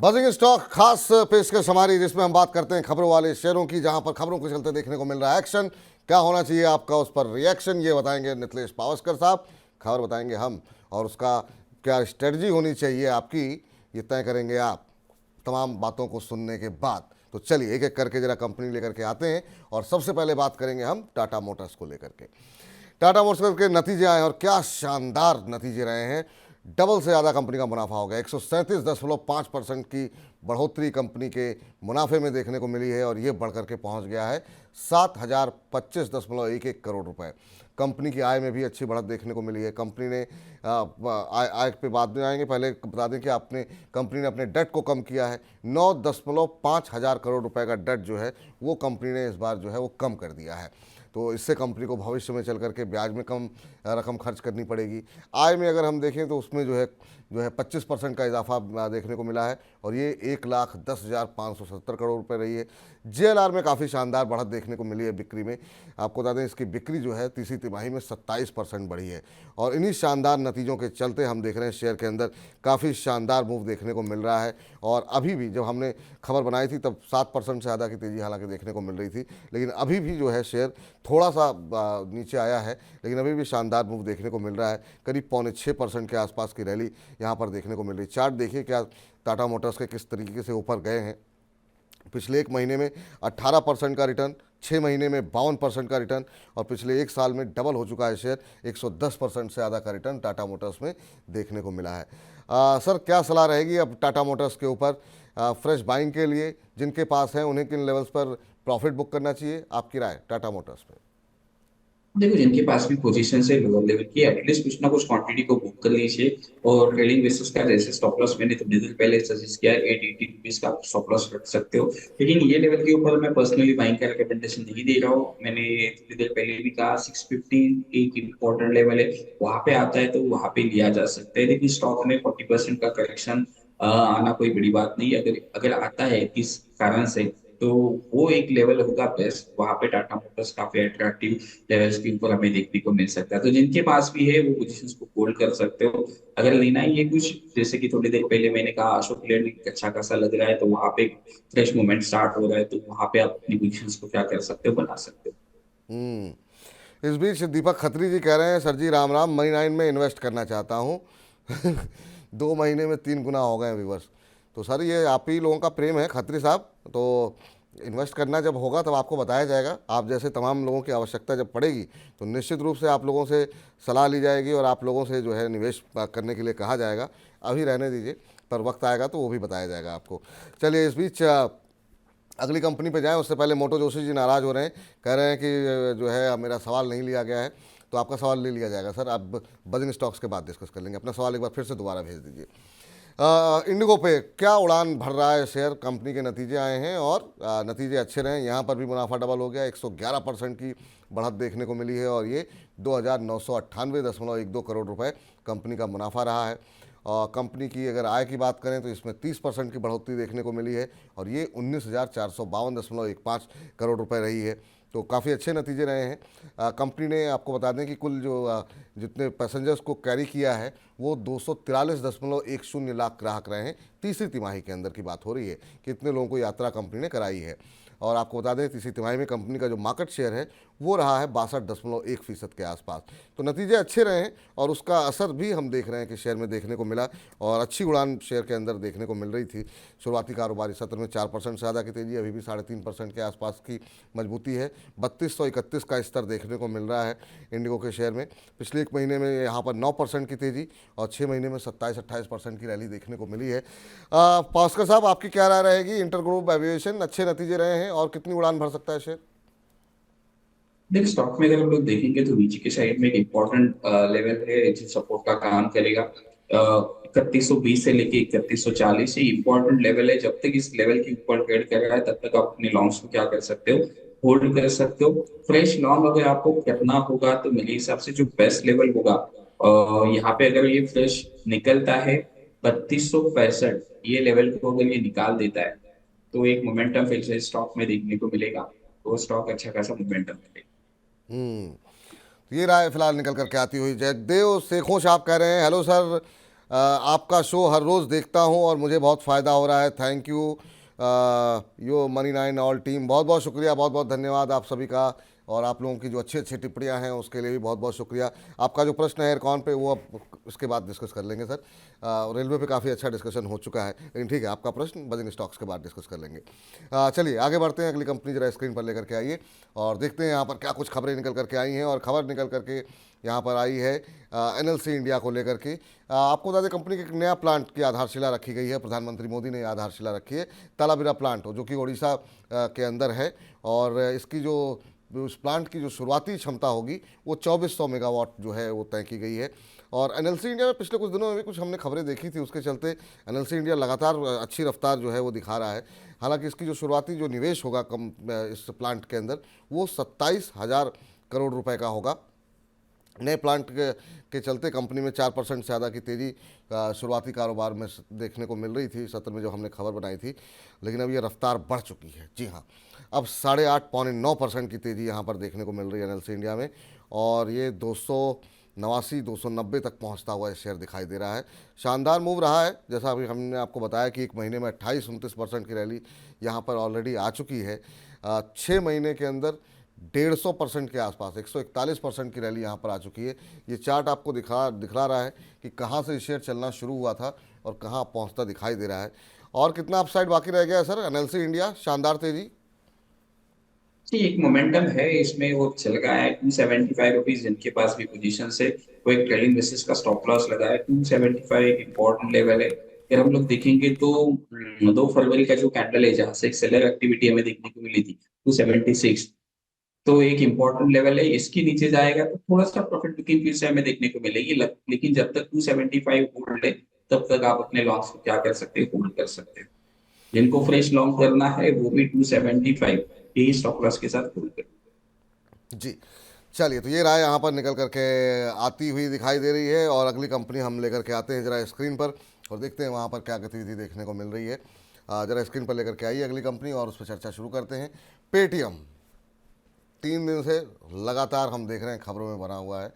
Buzzing stock खास पेशकश हमारी, जिसमें हम बात करते हैं खबरों वाले शेयरों की, जहां पर खबरों के चलते देखने को मिल रहा है एक्शन। क्या होना चाहिए आपका उस पर रिएक्शन, ये बताएंगे नितलेश पावस्कर साहब। खबर बताएंगे हम, और उसका क्या स्ट्रेटजी होनी चाहिए आपकी, ये तय करेंगे आप तमाम बातों को सुनने के बाद। तो चलिए एक एक करके जरा कंपनी लेकर के आते हैं, और सबसे पहले बात करेंगे हम टाटा मोटर्स को लेकर के। टाटा मोटर्स के नतीजे आए और क्या शानदार नतीजे रहे हैं। डबल से ज़्यादा कंपनी का मुनाफा हो गया, 137.5% की बढ़ोतरी कंपनी के मुनाफे में देखने को मिली है, और ये बढ़कर के पहुंच गया है 7,025.11 करोड़ रुपए। कंपनी की आय में भी अच्छी बढ़त देखने को मिली है। कंपनी ने आय पे बाद में आएंगे, पहले बता दें कि कंपनी ने अपने डेट को कम किया है। 9.5 हज़ार करोड़ रुपए का डेट जो है वो कंपनी ने इस बार जो है वो कम कर दिया है। तो इससे कंपनी को भविष्य में चल करके ब्याज में कम रकम खर्च करनी पड़ेगी। आय में अगर हम देखें तो उसमें जो है 25% का इजाफा देखने को मिला है, और ये 1,10,570 करोड़ रुपए रही है। जेएलआर में काफ़ी शानदार बढ़त देखने को मिली है बिक्री में। आपको बता दें इसकी बिक्री जो है तीसरी तिमाही में 27% बढ़ी है, और इन्हीं शानदार नतीजों के चलते हम देख रहे हैं शेयर के अंदर काफ़ी शानदार मूव देखने को मिल रहा है। और अभी भी जब हमने खबर बनाई थी तब 7% से ज़्यादा की तेज़ी हालांकि देखने को मिल रही थी, लेकिन अभी भी जो है शेयर थोड़ा सा नीचे आया है, लेकिन अभी भी शानदार मूव देखने को मिल रहा है। करीब 5.25% के आसपास की रैली यहाँ पर देखने को मिल रही है। चार्ट देखिए क्या टाटा मोटर्स के किस तरीके से ऊपर गए हैं। पिछले एक महीने में 18% का रिटर्न, 6 महीने में 52% का रिटर्न, और पिछले एक साल में डबल हो चुका है शेयर। 110% से ज़्यादा का रिटर्न टाटा मोटर्स में देखने को मिला है। सर क्या सलाह रहेगी अब टाटा मोटर्स के ऊपर फ्रेश बाइंग के लिए? जिनके पास है उन्हें किन लेवल्स पर प्रॉफिट बुक करना चाहिए, आपकी राय टाटा मोटर्स पे? देखो, जिनके पास भी पोजीशन है लोअर लेवल की, एटलीस्ट कुछ ना कुछ क्वांटिटी को बुक कर लीजिए। और ट्रेडिंग बेसिस का जैसे स्टॉप लॉस मैंने थोड़ी देर पहले सजेस्ट किया है, 880 रुपीज का स्टॉप लॉस रख सकते हो। लेकिन ये लेवल के ऊपर मैं पर्सनली बाइंग का रिकमेंडेशन नहीं दे रहा हूँ। मैंने थोड़ी देर पहले भी कहा 615 एक इम्पोर्टेंट लेवल है, वहां पे आता है तो वहां पे लिया जा सकता है। लेकिन स्टॉक में 40% का करेक्शन आना कोई बड़ी बात नहीं। अगर अगर आता है किस कारण से, तो वो एक लेवल होगा बेस्ट, वहां पे टाटा मोटर्स काफी अट्रैक्टिव लेवल्स के ऊपर हमें देखने को मिल सकता है। तो जिनके पास भी है वो पोजीशंस को होल्ड कर सकते हो। अगर लेना ही है कुछ, जैसे कि थोड़ी देर पहले मैंने कहा अशोक लेलैंड अच्छा खासा लग रहा है, तो वहां पे फ्रेश मूवमेंट स्टार्ट हो रहा है, तो वहां पे आप अपनी पोजीशंस को क्या कर सकते हो, बना सकते हो। इस बीच दीपक खत्री जी कह रहे हैं, सर जी राम राम, मनी 9 में इन्वेस्ट करना चाहता हूँ। 2 महीने में 3 गुना हो गए व्यूवर्स। तो सर ये आप ही लोगों का प्रेम है खत्री साहब। तो इन्वेस्ट करना जब होगा तब आपको बताया जाएगा। आप जैसे तमाम लोगों की आवश्यकता जब पड़ेगी तो निश्चित रूप से आप लोगों से सलाह ली जाएगी, और आप लोगों से जो है निवेश करने के लिए कहा जाएगा। अभी रहने दीजिए, पर वक्त आएगा तो वो भी बताया जाएगा आपको। चलिए इस बीच अगली कंपनी पे जाएं उससे पहले मोटो जोशी जी नाराज़ हो रहे हैं, कह रहे हैं कि जो है मेरा सवाल नहीं लिया गया है। तो आपका सवाल ले लिया जाएगा सर, आप बजिंग स्टॉक्स के बाद डिस्कस कर लेंगे। अपना सवाल एक बार फिर से दोबारा भेज दीजिए। इंडिगो पे क्या उड़ान भर रहा है शेयर? कंपनी के नतीजे आए हैं और नतीजे अच्छे रहे। यहाँ पर भी मुनाफा डबल हो गया, 111% की बढ़त देखने को मिली है, और ये 2,998.12 करोड़ रुपए कंपनी का मुनाफा रहा है। और कंपनी की अगर आय की बात करें तो इसमें 30% की बढ़ोतरी देखने को मिली है, और ये 19,452.15 करोड़ रुपए रही है। तो काफ़ी अच्छे नतीजे रहे हैं। कंपनी ने आपको बता दें कि कुल जो जितने पैसेंजर्स को कैरी किया है वो 243.10 लाख ग्राहक रहे हैं। तीसरी तिमाही के अंदर की बात हो रही है कि इतने लोगों को यात्रा कंपनी ने कराई है। और आपको बता दें तीसरी तिमाही में कंपनी का जो मार्केट शेयर है वो रहा है 62.1% के आसपास। तो नतीजे अच्छे रहे हैं, और उसका असर भी हम देख रहे हैं कि शेयर में देखने को मिला, और अच्छी उड़ान शेयर के अंदर देखने को मिल रही थी। शुरुआती कारोबारी सत्र में 4% से ज़्यादा की तेज़ी, अभी भी 3.5% के आसपास की मजबूती है। 3231 का स्तर देखने को मिल रहा है इंडिगो के शेयर में। पिछले एक महीने में यहाँ पर 9% की तेज़ी, और 6 महीने में 27-28% की रैली देखने को मिली है। पास्कर साहब आपकी क्या राय रहेगी? इंटर ग्रुप एविएशन अच्छे नतीजे रहे हैं, और कितनी उड़ान भर सकता है शेयर? देखिए, स्टॉक में अगर हम लोग देखेंगे तो नीचे के साइड में एक इम्पोर्टेंट लेवल है जो सपोर्ट का काम करेगा। 3120 से लेके 3140 ये इम्पोर्टेंट लेवल है। जब तक इस लेवल के ऊपर ट्रेड कर रहा है तब तक आप अपने लॉन्ग्स को क्या कर सकते हो, होल्ड कर सकते हो। फ्रेश लॉन्ग अगर आपको करना होगा तो मेरे हिसाब से जो बेस्ट लेवल होगा, यहाँ पे अगर ये फ्रेश निकलता है 3265, ये लेवल को अगर ये निकाल देता है तो एक मोमेंटम फिर से स्टॉक में देखने को मिलेगा। तो स्टॉक अच्छा खासा मोमेंटम मिलेगा। हम्म, तो ये राय फिलहाल निकल करके आती हुई। जयदेव शेखों साहब कह रहे हैं, हेलो सर, आपका शो हर रोज़ देखता हूं और मुझे बहुत फ़ायदा हो रहा है। Thank you yo money nine all team, बहुत बहुत शुक्रिया, बहुत बहुत धन्यवाद आप सभी का। और आप लोगों की जो अच्छी अच्छी टिप्पणियां हैं उसके लिए भी बहुत बहुत शुक्रिया। आपका जो प्रश्न है एयरकॉन पे, वो अब इसके बाद डिस्कस कर लेंगे सर। रेलवे पे काफ़ी अच्छा डिस्कशन हो चुका है, लेकिन ठीक है, आपका प्रश्न बजिंग स्टॉक्स के बाद डिस्कस कर लेंगे। चलिए आगे बढ़ते हैं, अगली कंपनी जरा स्क्रीन पर लेकर के आइए और देखते हैं यहाँ पर क्या कुछ खबरें निकल करके आई हैं। और खबर निकल करके यहाँ पर आई है एनएलसी इंडिया को लेकर के। आपको बता दें, कंपनी के एक नया प्लांट की आधारशिला रखी गई है। प्रधानमंत्री मोदी ने आधारशिला रखी है तालाबिरा प्लांट, जो कि उड़ीसा के अंदर है। और इसकी जो उस प्लांट की जो शुरुआती क्षमता होगी वो 2400 मेगावाट जो है वो तय की गई है। और एनएलसी इंडिया में पिछले कुछ दिनों में भी कुछ हमने खबरें देखी थी, उसके चलते एनएलसी इंडिया लगातार अच्छी रफ्तार जो है वो दिखा रहा है। हालांकि इसकी जो शुरुआती जो निवेश होगा इस प्लांट के अंदर, वो 27,000 करोड़ रुपए का होगा। नए प्लांट के चलते कंपनी में 4% से ज़्यादा की तेज़ी शुरुआती कारोबार में देखने को मिल रही थी सत्र में, जब हमने खबर बनाई थी। लेकिन अब ये रफ्तार बढ़ चुकी है। जी हाँ, अब 8.5-9% की तेज़ी यहाँ पर देखने को मिल रही है एनएलसी इंडिया में। और ये 289-290 तक पहुँचता हुआ ये शेयर दिखाई दे रहा है। शानदार मूव रहा है। जैसा अभी हमने आपको बताया कि एक महीने में 28-29% की रैली यहाँ पर ऑलरेडी आ चुकी है। 6 महीने के अंदर 150% के आसपास 141% की रैली यहाँ पर आ चुकी है। ये चार्ट आपको दिखला रहा है कि कहाँ से शेयर चलना शुरू हुआ था और कहाँ पहुँचता दिखाई दे रहा है। और कितना अपसाइड बाकी रह गया है सर एनएलसी इंडिया? शानदार तेजी। जी, एक मोमेंटम है इसमें, वो चल रहा है 275 रुपीज, जिनके पास भी पोजीशन है वो एक ट्रेलिंग बेसिस का स्टॉप लॉस लगा है। 275 एक इम्पोर्टेंट लेवल है। अगर हम लोग देखेंगे तो 2 फरवरी का जो कैंडल है जहां से एक सेलर एक्टिविटी हमें देखने को मिली थी 276, तो एक इम्पोर्टेंट लेवल है। इसके नीचे जाएगा तो थोड़ा सा प्रॉफिट बुकिंग फिर से हमें देखने को मिलेगी, लेकिन जब तक 275 होल्ड है तब तक आप अपने लॉन्ग्स को क्या कर सकते हैं, होल्ड कर सकते हैं। जिनको फ्रेश लॉन्ग करना है वो भी 275 यही स्टॉप लॉस के साथ होल्ड करें। जी, चलिए, तो ये राय यहाँ पर निकल करके आती हुई दिखाई दे रही है। और अगली कंपनी हम लेकर के आते हैं जरा स्क्रीन पर और देखते हैं वहाँ पर क्या गतिविधि देखने को मिल रही है। जरा स्क्रीन पर लेकर के आइए अगली कंपनी और उस पर चर्चा शुरू करते हैं। पेटीएम 3 दिन से लगातार हम देख रहे हैं खबरों में बना हुआ है।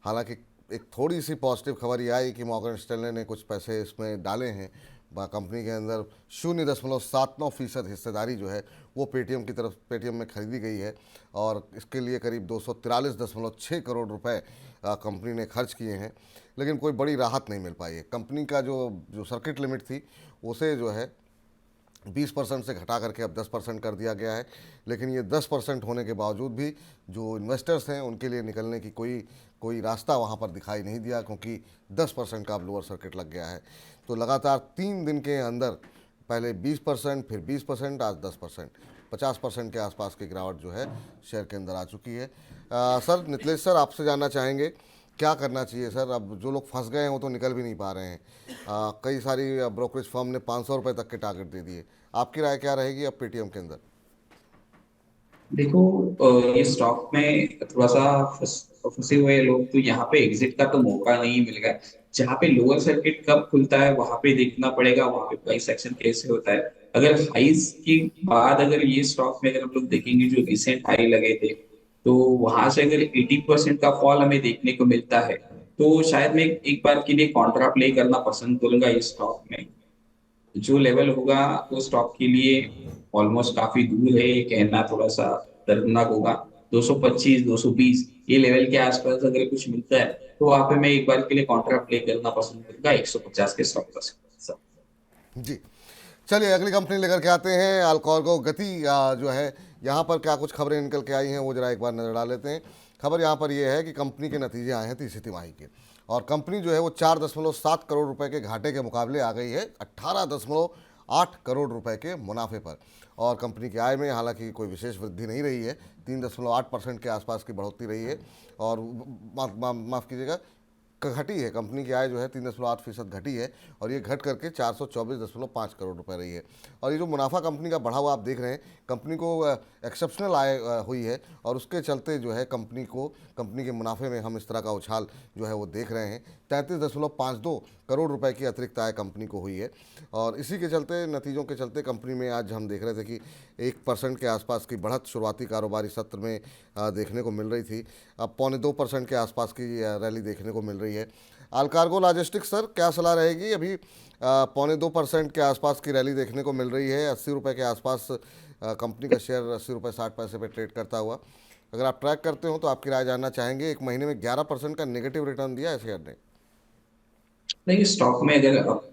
हालांकि एक थोड़ी सी पॉजिटिव खबर ये आई कि मॉर्गन स्टैनले ने कुछ पैसे इसमें डाले हैं। कंपनी के अंदर 0.79% हिस्सेदारी जो है वो पेटीएम में खरीदी गई है। और इसके लिए करीब 243.6 करोड़ रुपए कंपनी ने खर्च किए हैं। लेकिन कोई बड़ी राहत नहीं मिल पाई है। कंपनी का जो जो सर्किट लिमिट थी उसे जो है 20% से घटा करके अब 10% कर दिया गया है। लेकिन ये 10% होने के बावजूद भी जो इन्वेस्टर्स हैं उनके लिए निकलने की कोई रास्ता वहाँ पर दिखाई नहीं दिया, क्योंकि 10% का अब लोअर सर्किट लग गया है। तो लगातार 3 दिन के अंदर पहले 20%, फिर 20%, आज 10%, 50% के आसपास की गिरावट जो है शेयर के अंदर आ चुकी है। सर नीतिश सर, आपसे जानना चाहेंगे क्या करना चाहिए सर? अब जो लोग फंस गए हैं वो तो निकल भी नहीं पा रहे हैं। कई सारी ब्रोकरेज फर्म ने 500 रुपये तक के टारगेट दे दिए। आपकी राय क्या रहेगी अब पेटीएम के अंदर? देखो, ये स्टॉक में थोड़ा सा फंसे हुए लोग, तो यहाँ पे एग्जिट का तो मौका नहीं मिलेगा। जहाँ पे लोअर सर्किट कब खुलता है वहां पे देखना पड़ेगा, वहां पे प्राइस एक्शन कैसे होता है। अगर हाइस के बाद अगर ये स्टॉक में अगर हम लोग देखेंगे जो रिसेंट हाई लगे थे, तो वहां से अगर 80% का फॉल हमें देखने को मिलता है, तो शायद मैं एक बार के लिए कॉन्ट्रा प्ले करना पसंद करूंगा इस स्टॉक में। जो लेवल होगा वो स्टॉक के लिए ऑलमोस्ट काफी दूर है, ये कहना थोड़ा सा दर्दनाक होगा। 225 220 ये लेवल के आसपास अगर कुछ मिलता है तो वहां पे मैं एक बार के लिए कॉन्ट्रा प्ले करना पसंद करूंगा 150 के स्टॉक का साथ। जी, चलिए अगली कंपनी लेकर के आते हैं अल्कोरगो गति। जो है यहाँ पर क्या कुछ खबरें निकल के आई हैं वो जरा एक बार नज़र डाल लेते हैं। खबर यहाँ पर यह है कि कंपनी के नतीजे आए हैं तीसरी तिमाही के, और कंपनी जो है वो 4.7 करोड़ रुपए के घाटे के मुकाबले आ गई है 18.8 करोड़ रुपए के मुनाफे पर। और कंपनी की आय में हालांकि कोई विशेष वृद्धि नहीं रही है, 3.8% के आसपास की बढ़ोतरी रही है। और माफ़ कीजिएगा, घटी है कंपनी की आय जो है 3.8% घटी है, और ये घट करके 424.5 करोड़ रुपए रही है। और ये जो मुनाफा कंपनी का बढ़ा हुआ आप देख रहे हैं, कंपनी को एक्सेप्शनल आय हुई है, और उसके चलते जो है कंपनी के मुनाफे में हम इस तरह का उछाल जो है वो देख रहे हैं। 33.52 करोड़ रुपए की अतिरिक्त आय कंपनी को हुई है। और इसी के चलते, नतीजों के चलते कंपनी में आज हम देख रहे थे कि 1% के आसपास की बढ़त शुरुआती कारोबारी सत्र में देखने को मिल रही थी। अब 2.25% के आसपास की रैली देखने को मिल रही रही है। अल्कार्गो लॉजिस्टिक्स सर, क्या सलाह रहेगी? अभी 0.25% के आसपास की रैली देखने को मिल रही है, 80 रुपये के आसपास कंपनी का शेयर 80 रुपये 60 पैसे पे ट्रेड करता हुआ। अगर आप ट्रैक करते हो तो आपकी राय जानना चाहेंगे। एक महीने में 11% का नेगेटिव रिटर्न दिया है शेयर ने। देखिए स्टॉक में अगर आप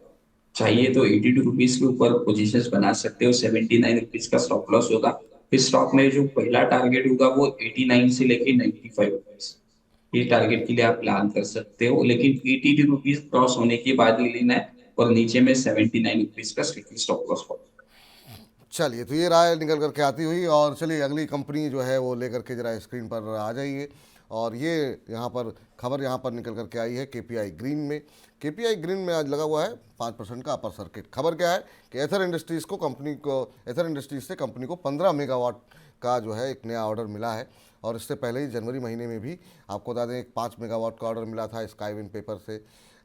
चाहिए तो 82 रुपीज के ऊपर पोजीशंस बना सकते हो, 79 रुपीज का स्टॉप लॉस होगा। फिर स्टॉक में जो पहला टारगेट होगा वो 89 से लेके 95 रुपीज, ये टारगेट के लिए आप प्लान कर सकते हो, लेकिन 82 रुपीज क्रॉस होने के बाद ही लेना है, और नीचे में 79 रुपीज का स्ट्रिक्टली स्टॉप लॉस होगा। चलिए, तो ये राय निकल करके आती हुई, और चलिए अगली कंपनी जो है वो लेकर के जरा स्क्रीन पर आ जाइए। और ये यहाँ पर खबर यहाँ पर निकल करके आई है केपीआई ग्रीन में। केपीआई ग्रीन में आज लगा हुआ है 5% का अपर सर्किट। खबर क्या है कि एथर इंडस्ट्रीज से कंपनी को 15 मेगावाट का जो है एक नया ऑर्डर मिला है। और इससे पहले ही जनवरी महीने में भी आपको बता दें एक 5 मेगावाट का ऑर्डर मिला था स्काईविन पेपर से।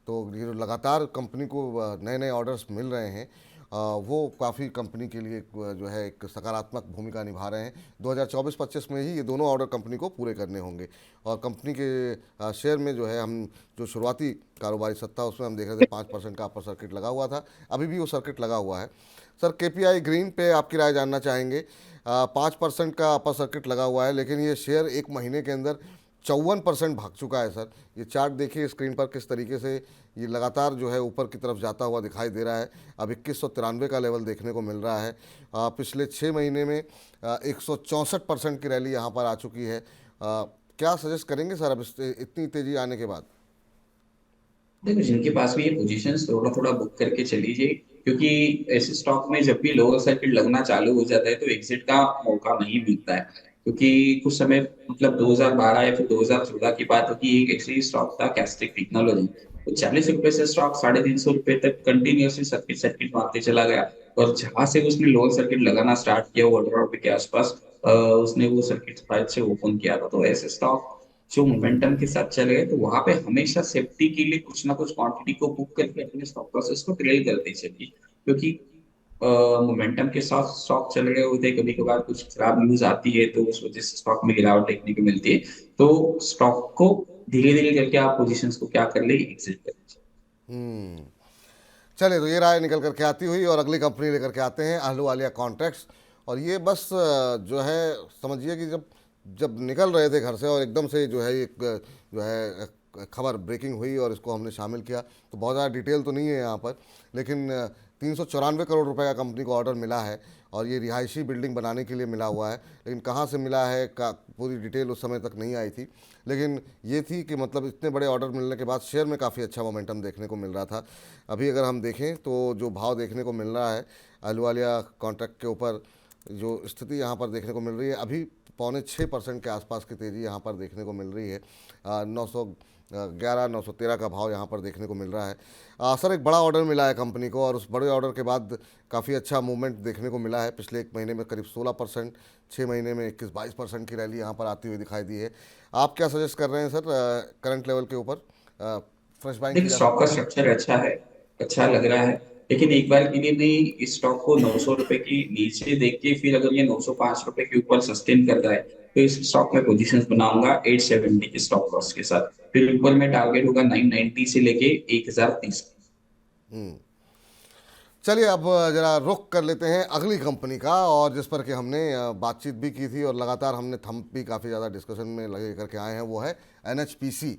तो ये जो लगातार कंपनी को नए नए ऑर्डर्स मिल रहे हैं, वो काफ़ी कंपनी के लिए जो है एक सकारात्मक भूमिका निभा रहे हैं। 2024-25 में ही ये दोनों ऑर्डर कंपनी को पूरे करने होंगे। और कंपनी के शेयर में जो है हम जो शुरुआती कारोबारी सत्ता उसमें हम देख रहे थे 5% का अपर सर्किट लगा हुआ था, अभी भी वो सर्किट लगा हुआ है। सर, केपीआई ग्रीन पे आपकी राय जानना चाहेंगे। 5% का अपर सर्किट लगा हुआ है, लेकिन ये शेयर एक महीने के अंदर 54% भाग चुका है। सर, ये चार्ट देखिए स्क्रीन पर किस तरीके से ये लगातार जो है ऊपर की तरफ जाता हुआ दिखाई दे रहा है। अब 2193 का लेवल देखने को मिल रहा है। पिछले 6 महीने में 164% की रैली यहाँ पर आ चुकी है। क्या सजेस्ट करेंगे सर अब इतनी तेज़ी आने के बाद? देखो जिनके पास भी ये पोजीशंस थोड़ा थोड़ा बुक करके चलीजिए, क्योंकि ऐसे स्टॉक में जब भी लोअर सर्किट लगना चालू हो जाता है तो एग्जिट का मौका नहीं मिलता है। क्योंकि कुछ समय मतलब 2012 या फिर 2014 की बात होगी, एक ऐसी स्टॉक था कैस्ट्रिक टेक्नोलॉजी, तो 40 रुपए से स्टॉक 350 रुपए तक कंटिन्यूसली सर्किट सर्किट मारते चला गया। और जहां से उसने लोअर सर्किट लगाना स्टार्ट किया वो 18 रुपए के आसपास, उसने वो सर्किट फाइल से ओपन किया था। तो ऐसे स्टॉक जो मोमेंटम के साथ चले गए, तो वहां पे हमेशा सेफ्टी के लिए कुछ ना कुछ क्वांटिटी को बुक करके अपने स्टॉप लॉसेस को ट्रेल करते चलिए। क्योंकि मोमेंटम के साथ स्टॉक चल रहे होते हैं, कभी कभार कुछ खराब न्यूज आती है तो उस वजह से स्टॉक में गिरावट देखने को मिलती है। तो स्टॉक को धीरे धीरे करके आप पोजीशंस को क्या कर ले, एग्जिट कर लीजिए। हम्म। चलिए, तो ये राय निकल करके आती हुई, और अगली कंपनी लेकर के आते हैं अहलुवालिया कॉन्ट्रैक्ट्स। और ये बस जो है समझिए कि जब जब निकल रहे थे घर से और एकदम से जो है एक जो है खबर ब्रेकिंग हुई और इसको हमने शामिल किया, तो बहुत ज़्यादा डिटेल तो नहीं है यहाँ पर, लेकिन 394 करोड़ रुपए का कंपनी को ऑर्डर मिला है। और ये रिहायशी बिल्डिंग बनाने के लिए मिला हुआ है, लेकिन कहाँ से मिला है का पूरी डिटेल उस समय तक नहीं आई थी। लेकिन ये थी कि मतलब इतने बड़े ऑर्डर मिलने के बाद शेयर में काफ़ी अच्छा मोमेंटम देखने को मिल रहा था। अभी अगर हम देखें तो जो भाव देखने को मिल रहा है अहलुवालिया कॉन्ट्रैक्ट के ऊपर, जो स्थिति यहाँ पर देखने को मिल रही है, अभी 5.6% के आसपास की तेज़ी यहाँ पर देखने को मिल रही है। 911 913 का भाव यहाँ पर देखने को मिल रहा है। सर, एक बड़ा ऑर्डर मिला है कंपनी को, और उस बड़े ऑर्डर के बाद काफ़ी अच्छा मूवमेंट देखने को मिला है। पिछले एक महीने में करीब 16%, 6 महीने में 21-22% की रैली यहाँ पर आती हुई दिखाई दी है। आप क्या सजेस्ट कर रहे हैं सर करंट लेवल के ऊपर? फ्रेश बाइंग की देखिए जा स्टॉक का सकती है? स्ट्रक्चर अच्छा है, अच्छा लग रहा है, लेकिन एक बार के लिए भी इस स्टॉक को 900 रुपए की नीचे देख के फिर अगर ये 905 रुपए के ऊपर सस्टेन करता है तो इस स्टॉक में पोजीशंस बनाऊंगा 870 के स्टॉप लॉस के साथ। फिर ऊपर में टारगेट होगा 990 से लेके 1030। हम्म। चलिए, अब ज़रा रुख कर लेते हैं अगली कंपनी का, और जिस पर कि हमने बातचीत भी की थी और लगातार हमने थंब भी काफ़ी ज़्यादा डिस्कशन में लगे करके आए हैं, वो है एनएचपीसी।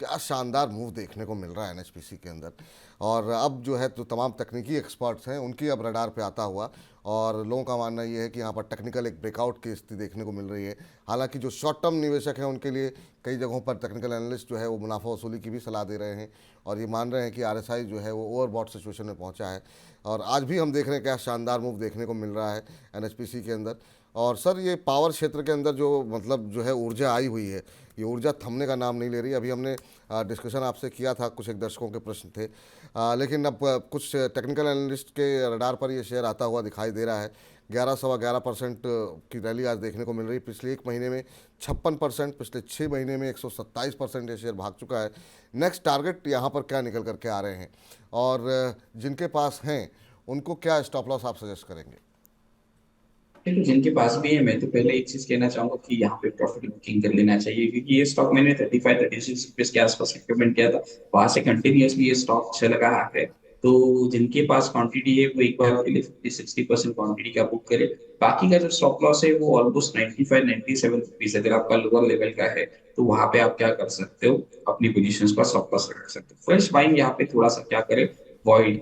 क्या शानदार मूव देखने को मिल रहा है एनएचपीसी के अंदर। और अब जो है तो तमाम तकनीकी एक्सपर्ट्स हैं उनकी अब रडार पे आता हुआ, और लोगों का मानना ये है कि यहाँ पर टेक्निकल एक ब्रेकआउट की स्थिति देखने को मिल रही है। हालांकि जो शॉर्ट टर्म निवेशक हैं उनके लिए कई जगहों पर टेक्निकल एनालिस्ट जो है वो मुनाफा वसूली की भी सलाह दे रहे हैं, और ये मान रहे हैं कि आरएसआई जो है वो ओवरबॉट सिचुएशन में पहुंचा है। और आज भी हम देख रहे हैं क्या शानदार मूव देखने को मिल रहा है एनएचपीसी के अंदर। और सर, ये पावर क्षेत्र के अंदर जो मतलब जो है ऊर्जा आई हुई है, ये ऊर्जा थमने का नाम नहीं ले रही। अभी हमने डिस्कशन आपसे किया था, कुछ एक दर्शकों के प्रश्न थे, लेकिन अब कुछ टेक्निकल एनालिस्ट के रडार पर ये शेयर आता हुआ दिखाई दे रहा है। 11-11.25% की रैली आज देखने को मिल रही है। पिछले एक महीने में 56%, पिछले 6 महीने में 127% ये शेयर भाग चुका है। नेक्स्ट टारगेट यहाँ पर क्या निकल करके आ रहे हैं, और जिनके पास हैं उनको क्या स्टॉप लॉस आप सजेस्ट करेंगे? देखो जिनके पास भी है, मैं तो पहले एक चीज कहना चाहूंगा कि यहाँ पे प्रॉफिट बुकिंग कर लेना चाहिए, क्योंकि ये स्टॉक मैंने 35-36 रुपीज के आसपास रिकमेंड किया था। वहां से कंटिन्यूअसली ये स्टॉक चल रहा है। तो जिनके पास क्वांटिटी है वो एक बार के लिए 50-60% क्वांटिटी का बुक करे। बाकी का जो स्टॉप लॉस है वो ऑलमोस्ट 95-97 रुपीज, अगर आपका लोअर लेवल का है तो वहां पे आप क्या कर सकते हो, अपनी पोजीशंस का स्टॉप लॉस रख सकते हो। फ्रेश बाइंग यहाँ पे थोड़ा सा क्या करे, वॉइड।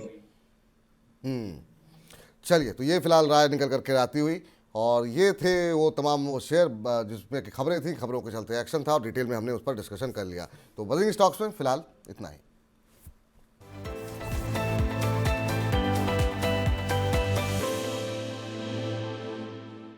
चलिए, तो ये फिलहाल राय निकल करके आती हुई, और ये थे वो तमाम वो शेयर जिसमें कि खबरें थी, खबरों के चलते एक्शन था, और डिटेल में हमने उस पर डिस्कशन कर लिया। तो बजिंग स्टॉक्स में फिलहाल इतना ही।